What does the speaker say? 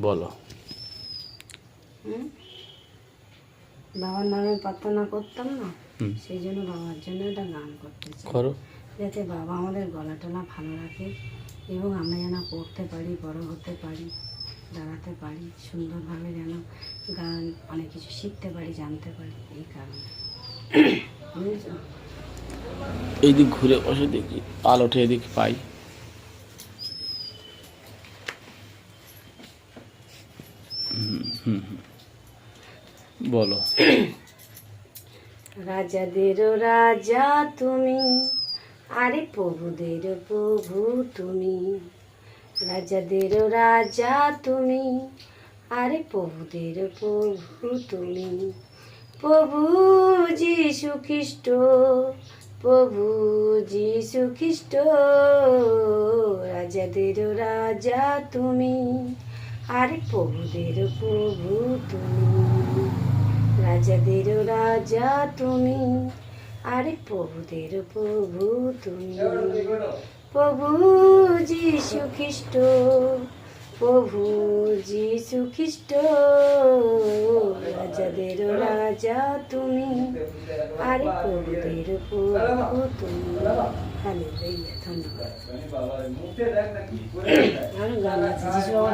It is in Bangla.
বলো। বাবার নামে প্রার্থনা করতাম না, সেই জন্য বাবার জন্য একটা গান করতে চাই, করো। যাতে বাবা আমাদের গলা টলা ভালো রাখে এবং আমরা যেন পড়তে পারি, বড় হতে পারি, দাঁড়াতে পারি, সুন্দরভাবে যেন গান অনেক কিছু শিখতে পারি, জানতে পারি, এই কারণে। বুঝেছ? এইদিক ঘুরে বসে দেখি, আলোটা এদিক পাই। বলো। রাজাদেরও রাজা তুমি, আরে প্রভুদের প্রভু তুমি। রাজাদেরও রাজা তুমি, আরে প্রভুদের প্রভু তুমি। প্রভু যীশু খ্রিস্ট, প্রভু যীশু খ্রিস্ট। রাজাদেরও রাজা তুমি, আরে প্রভুদের প্রভু তুমি। রাজাদেরও রাজা তুমি, আরে প্রভুদের প্রভু তুমি। প্রভু যীশু খ্রিস্ট, প্রভু যীশু খ্রিস্ট। রাজাদেরও রাজা তুমি, আরে প্রভুদের প্রভু তুমি। হালেলুয়া, ধন্যবাদ। আরো গান আছে যিশু বাবার